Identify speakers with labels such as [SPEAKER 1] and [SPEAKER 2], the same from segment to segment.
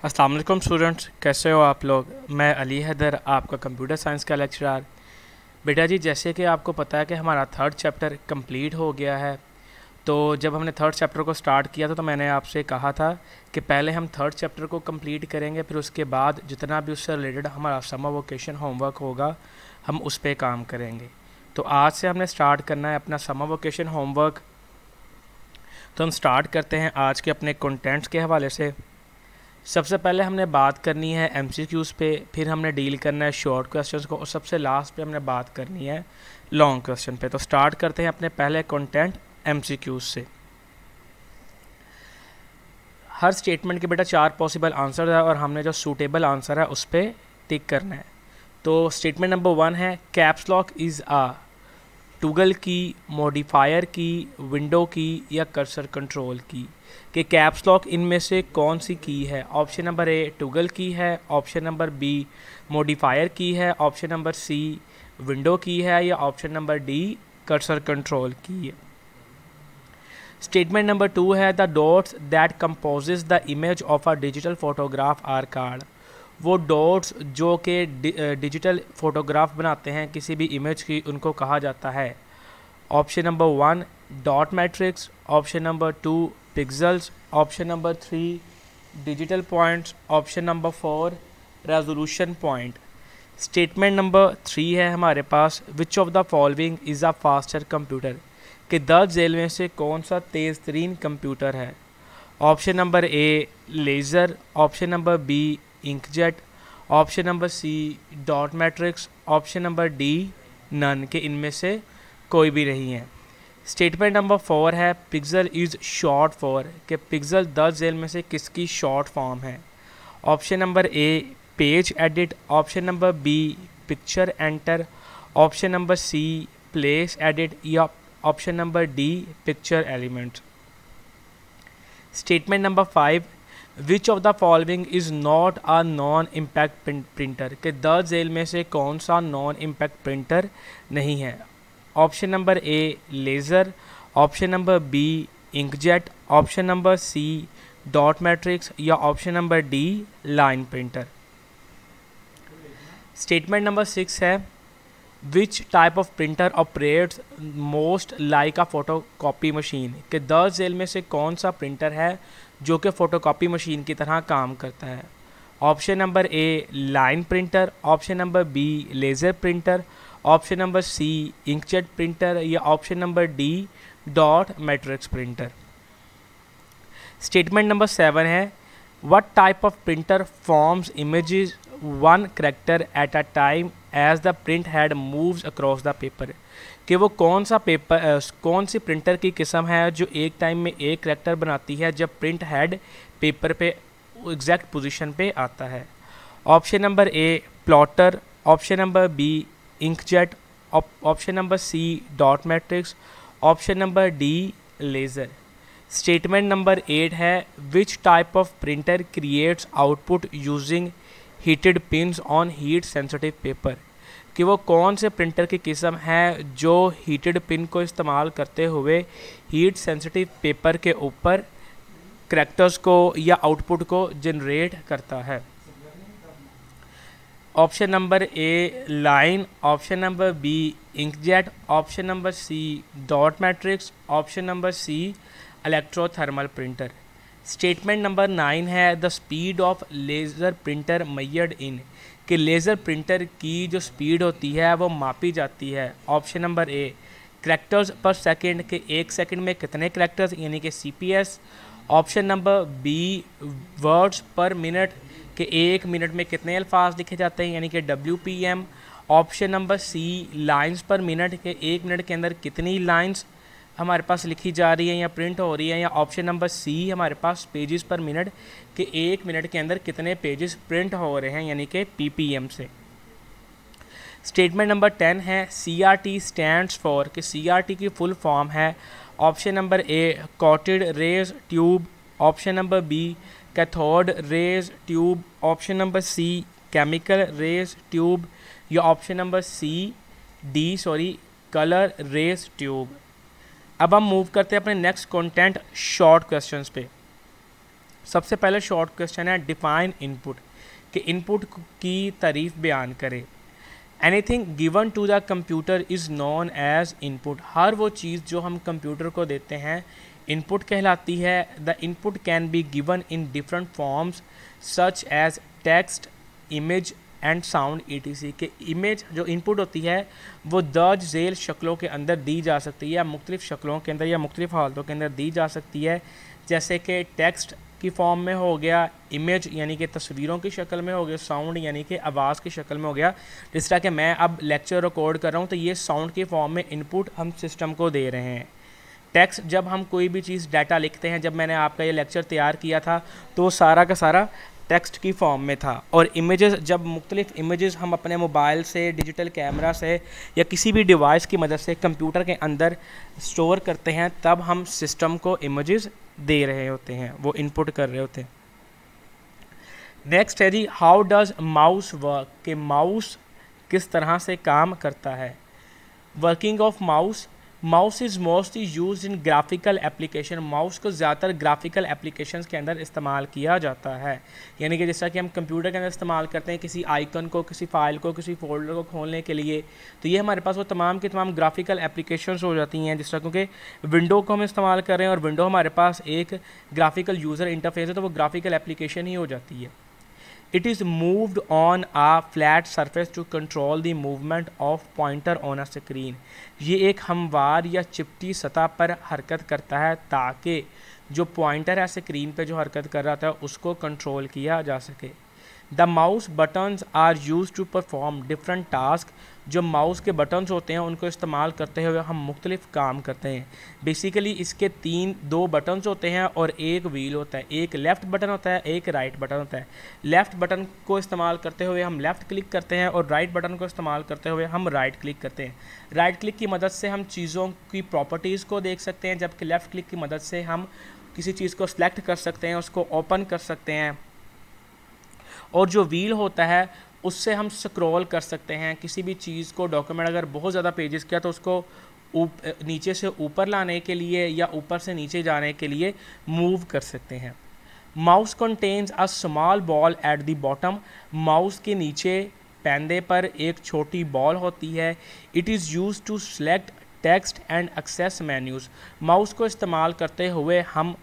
[SPEAKER 1] अस्सलाम वालेकुम स्टूडेंट्स, कैसे हो आप लोग। मैं अली हैदर, आपका कंप्यूटर साइंस का लेक्चरर। बेटा जी, जैसे कि आपको पता है कि हमारा थर्ड चैप्टर कंप्लीट हो गया है। तो जब हमने थर्ड चैप्टर को स्टार्ट किया था तो मैंने आपसे कहा था कि पहले हम थर्ड चैप्टर को कंप्लीट करेंगे, फिर उसके बाद जितना भी उससे रिलेटेड हमारा समर वेकेशन होमवर्क होगा हम उस पर काम करेंगे। तो आज से हमने स्टार्ट करना है अपना समर वेकेशन होमवर्क। तो हम स्टार्ट करते हैं आज के अपने कंटेंट्स के हवाले से। सबसे पहले हमने बात करनी है एमसीक्यूज़ पे, फिर हमने डील करना है शॉर्ट क्वेश्चंस को, और सबसे लास्ट पे हमने बात करनी है लॉन्ग क्वेश्चन पे। तो स्टार्ट करते हैं अपने पहले कंटेंट एमसीक्यूज़ से। हर स्टेटमेंट के बेटा 4 पॉसिबल आंसर है और हमने जो सूटेबल आंसर है उस पर टिक करना है। तो स्टेटमेंट नंबर 1 है caps lock is a toggle key, modifier key, window key या कर्सर कंट्रोल की। कि कैप्स लॉक इनमें से कौन सी की है। ऑप्शन नंबर ए टूगल की है, ऑप्शन नंबर बी मॉडिफायर की है, ऑप्शन नंबर सी विंडो की है या option number D cursor control key है। स्टेटमेंट नंबर 2 है the dots that composes the image of a digital photograph are called. वो dots जो कि डिजिटल फोटोग्राफ बनाते हैं किसी भी इमेज की, उनको कहा जाता है। Option number 1 dot matrix, option number 2 pixels, option number 3 digital points, option number 4 resolution point. Statement number 3 है हमारे पास which of the following is a faster computer. कि 10 जेल में से कौन सा तेज़ तरीन कंप्यूटर है। Option number A laser, option number B inkjet, option number C dot matrix, option number D none. के इनमें से कोई भी नहीं है। स्टेटमेंट नंबर 4 है पिक्सल इज़ शॉर्ट फॉर। कि पिक्सल 10 जेल में से किसकी शॉर्ट फॉर्म है। Option number A page edit, option number B picture enter, option number C place edit या option number D picture element. Statement number 5 which of the following is not a non impact printer. के 10 जेल में से कौन सा non impact printer नहीं है। Option number A laser, option number B inkjet, option number C dot matrix या option number D line printer. Statement number 6 है which type of printer operates most like a photo copy machine. के 10 जेल में से कौन सा printer है जो कि फ़ोटो कॉपी मशीन की तरह काम करता है। Option number A line printer, option number B laser printer, option number C inkjet printer या option number D dot matrix printer. Statement number 7 है what type of printer forms images 1 character at a time as the print head moves across the paper. कि वो कौन सी printer की किस्म है जो एक टाइम में एक कैरेक्टर बनाती है जब प्रिंट हेड पेपर पे एग्जैक्ट पोजीशन पे आता है। Option number A plotter, option number B inkjet, option number C dot matrix, option number D laser. Statement number 8 है which type of printer creates output using heated pins on heat sensitive paper. कि वो कौन से printer की किस्म है जो heated pin को इस्तेमाल करते हुए हीट सेंसिटिव पेपर के ऊपर करैक्टर्स को या आउटपुट को जनरेट करता है। Option number A line, option number B inkjet, option number C dot matrix, option number C electrothermal printer. Statement number 9 है the speed of laser printer measured in. कि laser printer की जो speed होती है वो मापी जाती है। Option number A characters per second, के 1 सेकंड में कितने करैक्टर्स यानी कि CPS। Option number B words per minute, के 1 मिनट में कितने अल्फाज लिखे जाते हैं यानी कि WPM। Option number C lines per minute, के 1 मिनट के अंदर कितनी लाइंस हमारे पास लिखी जा रही है या प्रिंट हो रही है। या ऑप्शन नंबर सी हमारे पास पेजेस पर मिनट, के 1 मिनट के अंदर कितने पेजेस प्रिंट हो रहे हैं यानी कि PPM से। स्टेटमेंट नंबर 10 है CRT स्टैंड्स फॉर। कि CRT की फुल फॉर्म है। Option number A coated rays tube, option number B cathode rays tube, option number C chemical rays tube या option number D colour rays tube. अब हम move करते हैं अपने next content short questions पे। सबसे पहले शॉर्ट क्वेश्चन है डिफाइन इनपुट, कि इनपुट की तारीफ बयान करे। Anything given to the computer is known as input, हर वो चीज़ जो हम कंप्यूटर को देते हैं इनपुट कहलाती है। The input can be given in different forms such as text, image and sound etc, के इमेज जो इनपुट होती है वो दर्ज झेल शक्लों के अंदर दी जा सकती है, या मुख्तलिफ़ शक्लों के अंदर या मुख्तलिफ़ हालतों के अंदर दी जा सकती है। जैसे कि टेक्स्ट की फॉर्म में हो गया, इमेज यानी कि तस्वीरों की शक्ल में हो गया, साउंड यानी कि आवाज़ की शक्ल में हो गया। जिस तरह कि मैं अब लेक्चर रिकॉर्ड कर रहा हूँ तो ये साउंड की फॉर्म में इनपुट हम सिस्टम को दे रहे हैं। टेक्स्ट जब हम कोई भी चीज़ डाटा लिखते हैं, जब मैंने आपका ये लेक्चर तैयार किया था तो वो सारा का सारा टेक्स्ट की फॉर्म में था। और इमेजेस, जब मुख्तलिफ़ इमेजेस हम अपने मोबाइल से, डिजिटल कैमरा से या किसी भी डिवाइस की मदद से कंप्यूटर के अंदर स्टोर करते हैं, तब हम सिस्टम को इमेजेस दे रहे होते हैं, वो इनपुट कर रहे होते हैं। नेक्स्ट है जी हाउ डज़ माउस वर्क, कि माउस किस तरह से काम करता है। Working of mouse, mouse is mostly use in graphical application, mouse को ज़्यादातर ग्राफिकल एप्लीकेशंस के अंदर इस्तेमाल किया जाता है। यानी कि जैसा कि हम कंप्यूटर के अंदर इस्तेमाल करते हैं किसी आइकन को, किसी फाइल को, किसी फोल्डर को खोलने के लिए, तो ये हमारे पास वो तमाम की तमाम ग्राफिकल एप्लीकेशंस हो जाती हैं। जिस तरह क्योंकि विंडो को हम इस्तेमाल कर रहे हैं और विंडो हमारे पास एक ग्राफिकल यूज़र इंटरफेस है, तो वो ग्राफिकल एप्लीकेशन ही हो जाती है। It is moved on a flat surface to control the movement of pointer on a screen. ये एक हमवार या चिपटी सतह पर हरकत करता है ताकि जो पॉइंटर है स्क्रीन पे जो हरकत कर रहा था उसको कंट्रोल किया जा सके। The mouse buttons are use to perform different task, जो माउस के बटन्स होते हैं उनको इस्तेमाल करते हुए हम मुख्तलिफ काम करते हैं। बेसिकली इसके दो बटन्स होते हैं और एक व्हील होता है, एक लेफ़्ट बटन होता है, एक राइट बटन होता है। लेफ़्ट बटन को इस्तेमाल करते हुए हम लेफ़्ट क्लिक करते हैं और राइट बटन को इस्तेमाल करते हुए हम राइट क्लिक करते हैं। राइट क्लिक की मदद से हम चीज़ों की प्रॉपर्टीज़ को देख सकते हैं, जबकि लेफ़्ट क्लिक की मदद से हम किसी चीज़ को सिलेक्ट कर सकते हैं, उसको ओपन कर सकते हैं। और जो व्हील होता है उससे हम स्क्रॉल कर सकते हैं किसी भी चीज़ को। डॉक्यूमेंट अगर बहुत ज़्यादा पेजेस किया तो उसको नीचे से ऊपर लाने के लिए या ऊपर से नीचे जाने के लिए मूव कर सकते हैं। Mouse contains a small ball at the bottom, mouse के नीचे पैंदे पर एक छोटी बॉल होती है। It is use to select text and access menus, mouse को इस्तेमाल करते हुए हम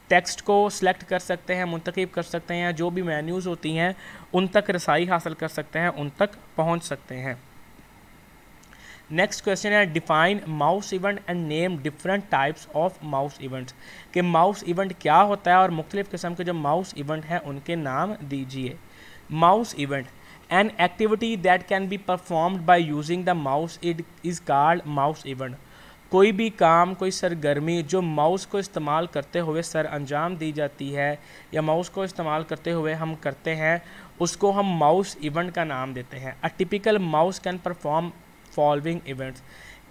[SPEAKER 1] टेक्स्ट को सिलेक्ट कर सकते हैं, मुंतखब कर सकते हैं, जो भी मेन्यूज़ होती हैं उन तक रसाई हासिल कर सकते हैं, उन तक पहुंच सकते हैं। नेक्स्ट क्वेश्चन है define mouse event and name different types of mouse events, कि माउस इवेंट क्या होता है और मुख्तलिफ़ किस्म के जो माउस इवेंट हैं उनके नाम दीजिए। Mouse event, an activity that can be performed by using the mouse, it is called mouse event. कोई भी काम, कोई सरगर्मी जो माउस को इस्तेमाल करते हुए सर अंजाम दी जाती है या माउस को इस्तेमाल करते हुए हम करते हैं, उसको हम माउस इवेंट का नाम देते हैं। A typical mouse can perform following events,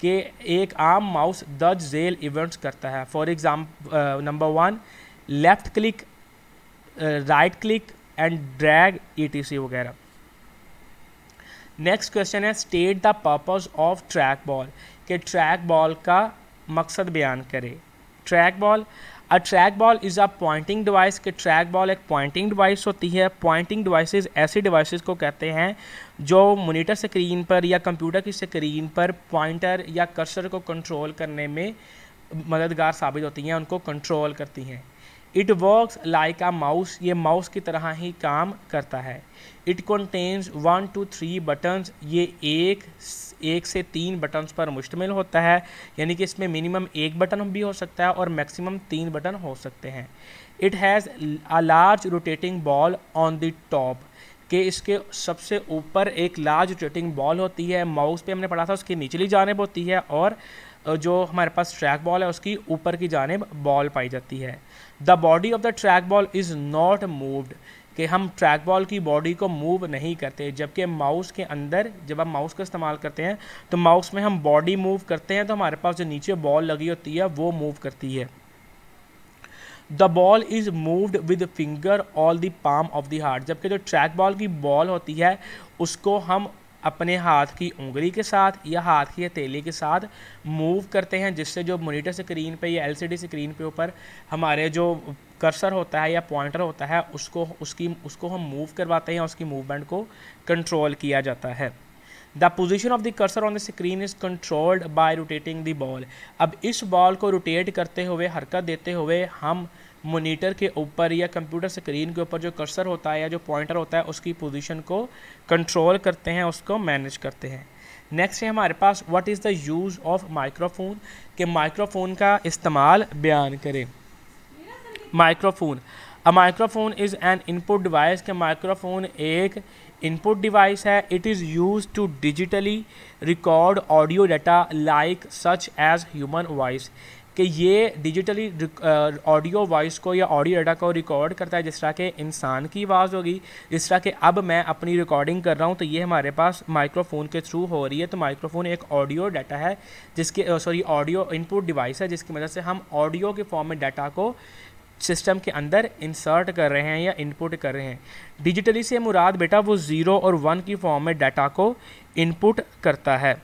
[SPEAKER 1] के एक आम माउस 10 झेल इवेंट्स करता है। For example number 1 left click, right click and drag etc वगैरह। नेक्स्ट क्वेश्चन है state the purpose of track ball, कि ट्रैक बॉल का मकसद बयान करें। Track ball, a track ball is a pointing device, कि ट्रैक बॉल एक pointing device होती है। पॉइंटिंग डिवाइसेस ऐसी डिवाइसेस को कहते हैं जो मॉनिटर स्क्रीन पर या कंप्यूटर की स्क्रीन पर पॉइंटर या कर्सर को कंट्रोल करने में मददगार साबित होती हैं, उनको कंट्रोल करती हैं। It works like a mouse, ये माउस की तरह ही काम करता है। इट कंटेन्स 1 to 3 बटन्स, ये एक से 3 बटन्स पर मुश्तमिल होता है, यानी कि इसमें मिनिमम 1 बटन भी हो सकता है और मैक्सिमम 3 बटन हो सकते हैं। It has a large rotating ball on the top, कि इसके सबसे ऊपर एक लार्ज रोटेटिंग बॉल होती है। माउस पे हमने पढ़ा था उसकी निचली जानिब होती है और जो हमारे पास ट्रैक बॉल है उसकी ऊपर की जानिब बॉल पाई जाती है। The body of the track ball is not moved, कि हम ट्रैक बॉल की बॉडी को मूव नहीं करते, जबकि माउस के अंदर जब हम माउस का इस्तेमाल करते हैं तो माउस में हम बॉडी मूव करते हैं तो हमारे पास जो नीचे बॉल लगी होती है वो मूव करती है। The ball is moved with finger all the palm of the heart, जबकि जो ट्रैक बॉल की बॉल होती है उसको हम अपने हाथ की उंगली के साथ या हाथ की हथेली के साथ मूव करते हैं, जिससे जो मॉनिटर स्क्रीन पे या LCD स्क्रीन पे ऊपर हमारे जो कर्सर होता है या पॉइंटर होता है उसको हम मूव करवाते हैं या उसकी मूवमेंट को कंट्रोल किया जाता है। The position of the cursor on the screen is controlled by rotating the ball. अब इस बॉल को रोटेट करते हुए, हरकत देते हुए हम मॉनिटर के ऊपर या कंप्यूटर स्क्रीन के ऊपर जो कर्सर होता है या जो पॉइंटर होता है उसकी पोजीशन को कंट्रोल करते हैं, उसको मैनेज करते हैं। नेक्स्ट है हमारे पास what is the use of microphone, कि माइक्रोफोन का इस्तेमाल बयान करें। Microphone, a microphone is an input device, के माइक्रोफोन एक इनपुट डिवाइस है। It is use to digitally record audio data like such as human voice, कि ये डिजिटली ऑडियो वॉइस को या ऑडियो डाटा को रिकॉर्ड करता है जिस तरह के इंसान की आवाज़ होगी। जिस तरह के अब मैं अपनी रिकॉर्डिंग कर रहा हूँ तो ये हमारे पास माइक्रोफोन के थ्रू हो रही है। तो माइक्रोफोन एक ऑडियो डाटा है जिसके ऑडियो इनपुट डिवाइस है जिसकी मदद से हम ऑडियो के फॉर्म में डाटा को सिस्टम के अंदर इंसर्ट कर रहे हैं या इनपुट कर रहे हैं। डिजिटली से मुराद बेटा वो 0 और 1 की फॉर्म में डाटा को इनपुट करता है।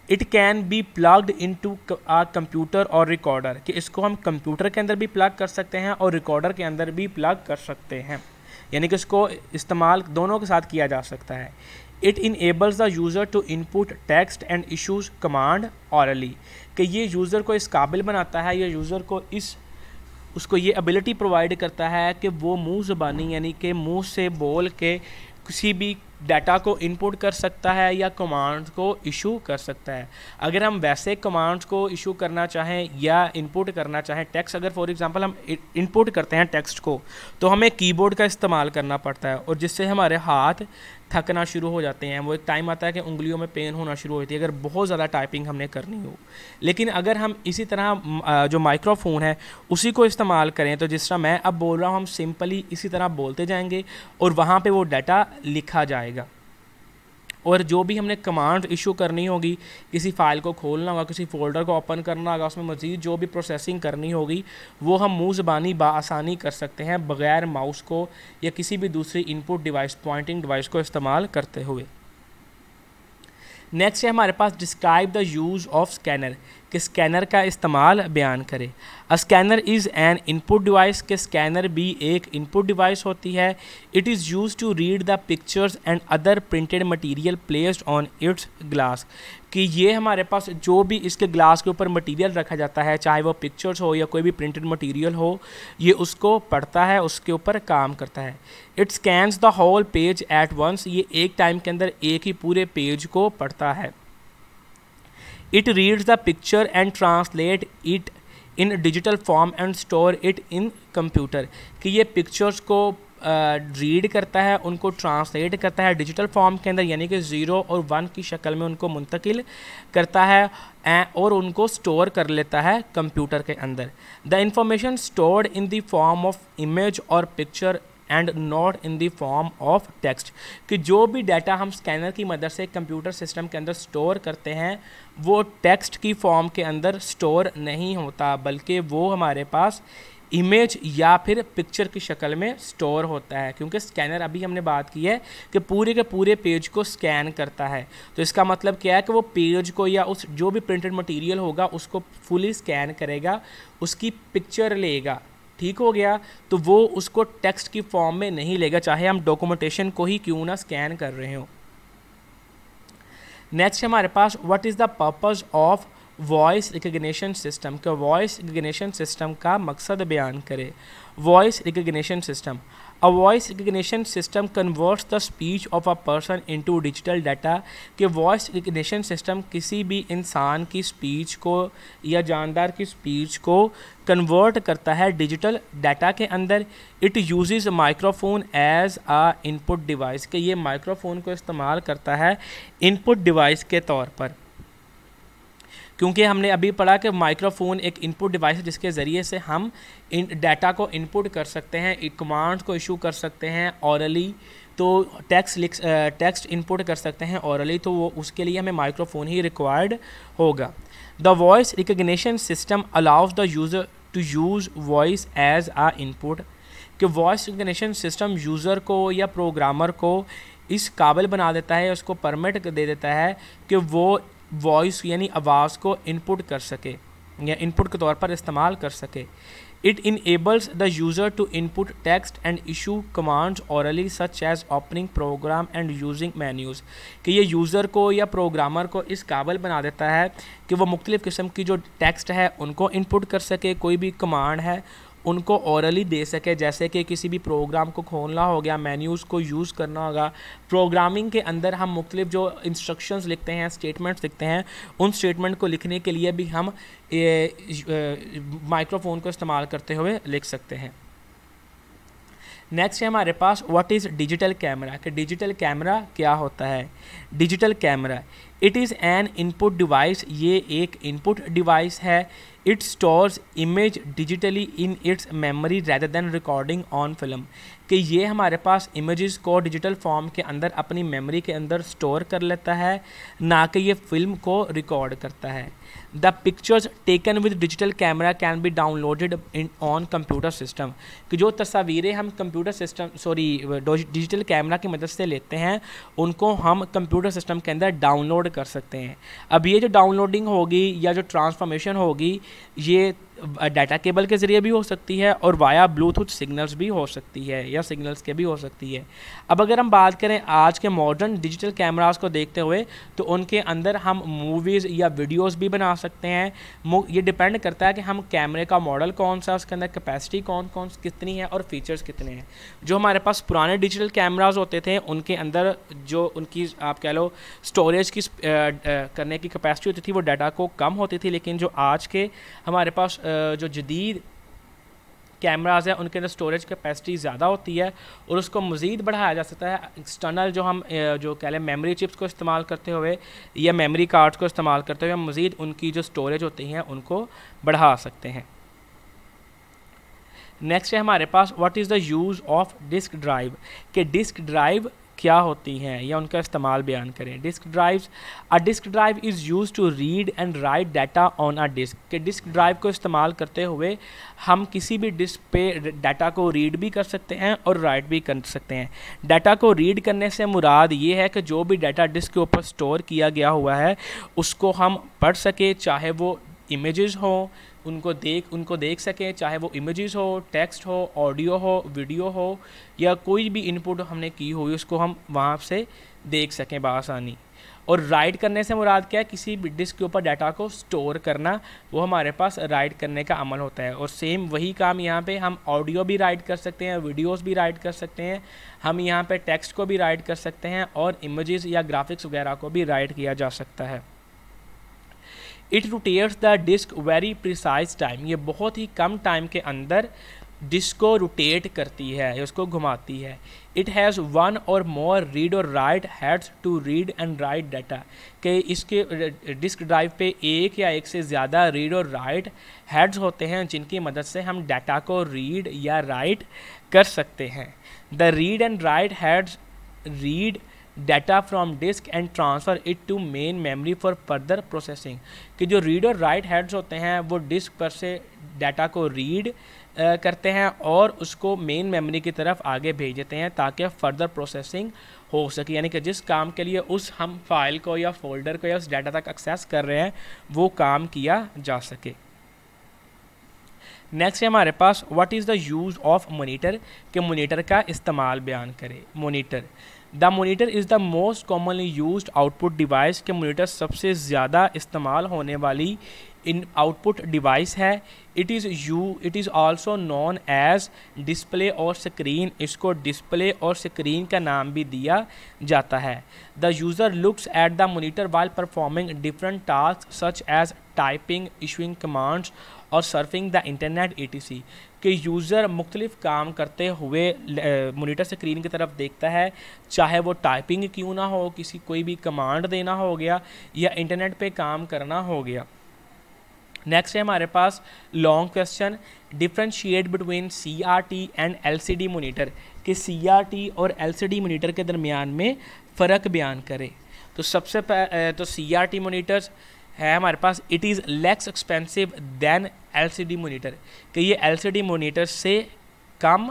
[SPEAKER 1] It can be plugged into a computer or recorder, कि इसको हम कंप्यूटर के अंदर भी प्लग कर सकते हैं और रिकॉर्डर के अंदर भी प्लग कर सकते हैं, यानी कि इसको इस्तेमाल दोनों के साथ किया जा सकता है। It enables the user to input text and issues command orally, कि ये यूज़र को इस काबिल बनाता है या यूज़र को उसको ये एबिलिटी प्रोवाइड करता है कि वो मुँह ज़बानी यानी कि मुँह से बोल के किसी भी डाटा को इनपुट कर सकता है या कमांड्स को इशू कर सकता है। अगर हम वैसे कमांड्स को इशू करना चाहें या इनपुट करना चाहें, टेक्स्ट अगर फॉर एग्जांपल हम इनपुट करते हैं टेक्स्ट को, तो हमें कीबोर्ड का इस्तेमाल करना पड़ता है और जिससे हमारे हाथ थकना शुरू हो जाते हैं। वो एक टाइम आता है कि उंगलियों में पेन होना शुरू होती है अगर बहुत ज़्यादा टाइपिंग हमने करनी हो। लेकिन अगर हम इसी तरह जो माइक्रोफोन है उसी को इस्तेमाल करें तो जिस तरह मैं अब बोल रहा हूँ हम सिंपली इसी तरह बोलते जाएंगे और वहाँ पे वो डाटा लिखा जाएगा। और जो भी हमने कमांड इशू करनी होगी, किसी फ़ाइल को खोलना होगा, किसी फोल्डर को ओपन करना होगा, उसमें मज़ीद जो भी प्रोसेसिंग करनी होगी वो हम मुँह ज़बानी बआसानी कर सकते हैं बग़ैर माउस को या किसी भी दूसरी इनपुट डिवाइस पॉइंटिंग डिवाइस को इस्तेमाल करते हुए। नेक्स्ट है हमारे पास describe the use of scanner, कि स्कैनर का इस्तेमाल बयान करें। A scanner is an input device, के स्कैनर भी एक इनपुट डिवाइस होती है। It is use to read the pictures and other printed material placed on its glass, कि ये हमारे पास जो भी इसके ग्लास के ऊपर मटीरियल रखा जाता है, चाहे वो पिक्चर्स हो या कोई भी प्रिंटेड मटीरियल हो, ये उसको पढ़ता है, उसके ऊपर काम करता है। It scans the whole page at once, ये एक टाइम के अंदर एक ही पूरे पेज को पढ़ता है। It reads the picture and translate it in digital form and store it in computer, कि ये पिक्चर्स को रीड करता है, उनको ट्रांसलेट करता है डिजिटल फॉर्म के अंदर यानी कि 0 और 1 की शक्ल में उनको मुंतकिल करता है और उनको स्टोर कर लेता है कंप्यूटर के अंदर। The information stored in the form of image और picture and not in the form of text, कि जो भी डाटा हम स्कैनर की मदद से कंप्यूटर सिस्टम के अंदर स्टोर करते हैं वो टेक्स्ट की फॉर्म के अंदर स्टोर नहीं होता, बल्कि वो हमारे पास इमेज या फिर पिक्चर की शक्ल में स्टोर होता है, क्योंकि स्कैनर अभी हमने बात की है कि पूरे के पूरे पेज को स्कैन करता है। तो इसका मतलब क्या है कि वो पेज को या उस जो भी प्रिंटेड मटेरियल होगा उसको फुली स्कैन करेगा, उसकी पिक्चर लेगा, ठीक हो गया, तो वो उसको टेक्स्ट की फॉर्म में नहीं लेगा, चाहे हम डॉक्यूमेंटेशन को ही क्यों ना स्कैन कर रहे हो। नेक्स्ट हमारे पास what is the purpose of voice recognition system, का वॉइस रिकग्निशन सिस्टम का मकसद बयान करें। Voice recognition system, a voice recognition system converts the speech of a person into digital data, कि वॉइस रिकग्निशन सिस्टम किसी भी इंसान की स्पीच को या जानदार की स्पीच को कन्वर्ट करता है डिजिटल डाटा के अंदर। It uses microphone as a input device, कि ये माइक्रोफोन को इस्तेमाल करता है इनपुट डिवाइस के तौर पर, क्योंकि हमने अभी पढ़ा कि माइक्रोफोन एक इनपुट डिवाइस है जिसके ज़रिए से हम इन डाटा को इनपुट कर सकते हैं, कमांड्स को इशू कर सकते हैं ऑरली, तो टेक्स्ट इनपुट कर सकते हैं ऑरली, तो वो उसके लिए हमें माइक्रोफोन ही रिक्वायर्ड होगा। The voice recognition system allows the user to use voice as a input, कि वॉइस रिकग्निशन सिस्टम यूज़र को या प्रोग्रामर को इस काबिल बना देता है, उसको परमिट दे देता है कि वो वॉइस यानी आवाज़ को इनपुट कर सके। या इनपुट के तौर पर इस्तेमाल कर सके। It enables the user to input text and issue commands orally such as opening program and using menus, कि ये यूज़र को या प्रोग्रामर को इस काबिल बना देता है कि वो मुख्तलिफ़ किस्म की जो टेक्स्ट है उनको इनपुट कर सके, कोई भी कमांड है उनको ऑरली दे सके, जैसे कि किसी भी प्रोग्राम को खोलना हो गया, मेन्यूज़ को यूज़ करना होगा। प्रोग्रामिंग के अंदर हम मुख्तलिफ जो इंस्ट्रक्शंस लिखते हैं, स्टेटमेंट्स लिखते हैं, उन स्टेटमेंट को लिखने के लिए भी हम माइक्रोफोन को इस्तेमाल करते हुए लिख सकते हैं। नेक्स्ट है हमारे पास व्हाट इज़ डिजिटल कैमरा, कि डिजिटल कैमरा क्या होता है। Digital camera it is an input device, ये एक इनपुट डिवाइस है। It stores image digitally in its memory rather than recording on film, कि ये हमारे पास इमेजेस को डिजिटल फॉर्म के अंदर अपनी मेमोरी के अंदर स्टोर कर लेता है, ना कि ये फिल्म को रिकॉर्ड करता है। The pictures taken with digital camera can be downloaded in on computer system, कि जो तस्वीरें हम कंप्यूटर सिस्टम डिजिटल कैमरा की मदद से लेते हैं उनको हम कंप्यूटर सिस्टम के अंदर डाउनलोड कर सकते हैं। अब ये जो डाउनलोडिंग होगी या जो ट्रांसफॉर्मेशन होगी ये डाटा केबल के ज़रिए भी हो सकती है और वाया ब्लूटूथ सिग्नल्स भी हो सकती है या सिग्नल्स के भी हो सकती है। अब अगर हम बात करें आज के मॉडर्न डिजिटल कैमरास को देखते हुए तो उनके अंदर हम मूवीज़ या वीडियोस भी बना सकते हैं। ये डिपेंड करता है कि हम कैमरे का मॉडल कौन सा, उसके अंदर कैपेसिटी कौन कितनी है और फीचर्स कितने हैं। जो हमारे पास पुराने डिजिटल कैमरास होते थे उनके अंदर जो उनकी आप कह लो स्टोरेज की करने की कैपेसिटी होती थी वो डाटा को कम होती थी, लेकिन जो आज के हमारे पास जो जदीद कैमराज है उनके अंदर स्टोरेज कैपेसिटी ज़्यादा होती है और उसको मज़ीद बढ़ाया जा सकता है। एक्सटर्नल जो हम जो कह लें मेमोरी चिप्स को इस्तेमाल करते हुए या मेमोरी कार्ड्स को इस्तेमाल करते हुए हम मज़ीद उनकी जो स्टोरेज होती हैं उनको बढ़ा सकते हैं। नेक्स्ट है हमारे पास what is the use of disk drive, कि डिस्क ड्राइव क्या होती हैं या उनका इस्तेमाल बयान करें। Disk drives, a disk drive is use to read and write data on a disk, के डिस्क ड्राइव को इस्तेमाल करते हुए हम किसी भी डिस्क पे डाटा को रीड भी कर सकते हैं और राइट भी कर सकते हैं। डाटा को रीड करने से मुराद ये है कि जो भी डाटा डिस्क के ऊपर स्टोर किया गया हुआ है उसको हम पढ़ सके, चाहे वो इमेजेस हो उनको देख सकें, चाहे वो इमेजेस हो, टेक्स्ट हो, ऑडियो हो, वीडियो हो या कोई भी इनपुट हमने की हुई उसको हम वहाँ से देख सकें बआसानी। और राइट करने से मुराद क्या है, किसी भी डिस्क के ऊपर डाटा को स्टोर करना, वो हमारे पास राइट करने का अमल होता है। और सेम वही काम यहाँ पे हम ऑडियो भी राइट कर सकते हैं, वीडियोस भी राइट कर सकते हैं, हम यहाँ पे टेक्स्ट को भी राइट कर सकते हैं और इमेजेस या ग्राफिक्स वगैरह को भी राइट किया जा सकता है। It rotates the disc very precise time, ये बहुत ही कम टाइम के अंदर डिस्क को रोटेट करती है, उसको घुमाती है। It has one or more read or write heads to read and write data, कि इसके डिस्क ड्राइव पे एक या एक से ज़्यादा रीड और राइट हेड्स होते हैं जिनकी मदद से हम डाटा को रीड या राइट कर सकते हैं। The read and write heads read data from disk and transfer it to main memory for further processing, कि जो रीड और राइट हेड्स होते हैं वो डिस्क पर से डाटा को रीड करते हैं और उसको मेन मेमोरी की तरफ आगे भेज देते हैं ताकि फ़र्दर प्रोसेसिंग हो सके, यानी कि जिस काम के लिए उस हम फाइल को या फोल्डर को या उस डाटा तक एक्सेस कर रहे हैं वो काम किया जा सके। नेक्स्ट है हमारे पास what is the use of monitor, के मोनीटर का इस्तेमाल बयान करें। Monitor, the monitor is the most commonly used output device, के मोनीटर सबसे ज़्यादा इस्तेमाल होने वाली इन आउटपुट डिवाइस है। It is also known as display और स्क्रीन, इसको डिस्प्ले और स्क्रीन का नाम भी दिया जाता है। The user looks at the monitor while performing different task such as typing, issuing commands और सर्फिंग द इंटरनेट etc, कि यूज़र मुख्तलिफ काम करते हुए मोनीटर स्क्रीन की तरफ देखता है, चाहे वो टाइपिंग क्यों ना हो, किसी कोई भी कमांड देना हो गया या इंटरनेट पे काम करना हो गया। नेक्स्ट है हमारे पास long question, differentiate between CRT and LCD monitor, कि CRT और LCD मोनीटर के दरमियान में फ़र्क बयान करें। तो सबसे तो CRT मोनीटर्स है हमारे पास, it is less expensive than LCD monitor, कि ये LCD मोनीटर से कम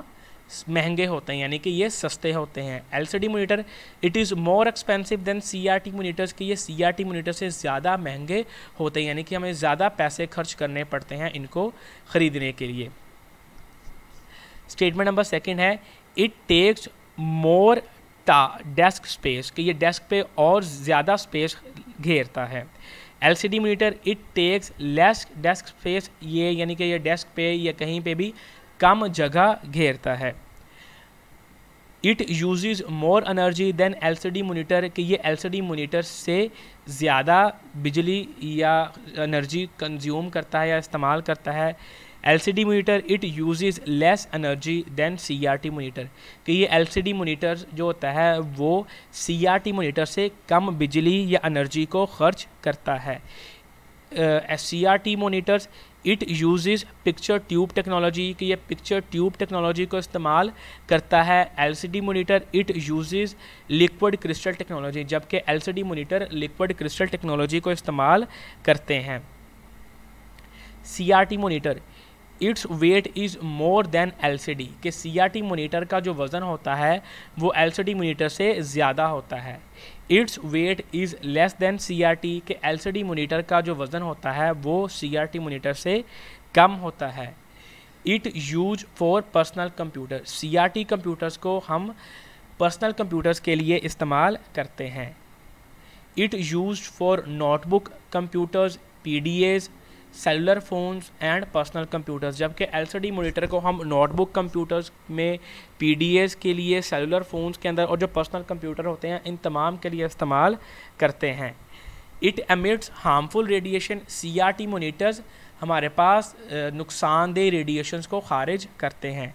[SPEAKER 1] महंगे होते हैं, यानी कि ये सस्ते होते हैं। LCD monitor it is more expensive than CRT monitors, कि ये CRT मोनीटर से ज़्यादा महंगे होते हैं, यानी कि हमें ज़्यादा पैसे खर्च करने पड़ते हैं इनको ख़रीदने के लिए। स्टेटमेंट नंबर सेकंड है it takes more desk space, कि ये डेस्क पे और ज़्यादा स्पेस घेरता है। LCD monitor it takes less desk space, ये यानी कि ये डेस्क पे या कहीं पे भी कम जगह घेरता है। It uses more energy than LCD monitor, कि ये LCD मोनीटर से ज़्यादा बिजली या एनर्जी कंज्यूम करता है या इस्तेमाल करता है। LCD monitor it uses less energy than CRT monitor, कि ये LCD मोनीटर जो होता है वो CRT मोनीटर से कम बिजली या एनर्जी को खर्च करता है। CRT monitors it uses picture tube technology, कि ये पिक्चर ट्यूब टेक्नोलॉजी को इस्तेमाल करता है। LCD monitor it uses liquid crystal technology, जबकि LCD monitor liquid crystal technology को इस्तेमाल करते हैं। CRT monitor its weight is more than LCD, कि CRT मोनीटर का जो वज़न होता है वो LCD मोनीटर से ज़्यादा होता है। Its weight is less than CRT, के LCD मोनीटर का जो वज़न होता है वो CRT मोनीटर से कम होता है। It use for personal computer, CRT computers को हम पर्सनल कंप्यूटर्स के लिए इस्तेमाल करते हैं। It use for notebook computers, PDAs, cellular phones and personal computers, जबकि LCD मोनीटर को हम नोटबुक कंप्यूटर्स में, PDAs के लिए, सेलुलर फ़ोन्स के अंदर और जो पर्सनल कंप्यूटर होते हैं इन तमाम के लिए इस्तेमाल करते हैं। It emits harmful radiation, CRT monitors हमारे पास नुकसानदेह रेडिएशंस को खारिज करते हैं।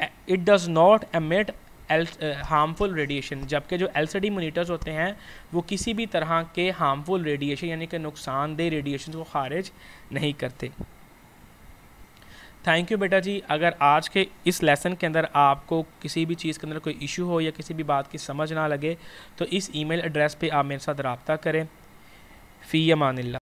[SPEAKER 1] It does not emit harmful radiation, जबकि जो LCD मोनीटर्स होते हैं वो किसी भी तरह के हार्मफुल रेडिएशन यानी कि नुकसानदेह रेडिएशन को खारिज नहीं करते। थैंक यू बेटा जी। अगर आज के इस लेसन के अंदर आपको किसी भी चीज़ के अंदर कोई इशू हो या किसी भी बात की समझ ना लगे तो इस ईमेल एड्रेस पे आप मेरे साथ रब्ता करें। फ़ी अमानिल्लाह।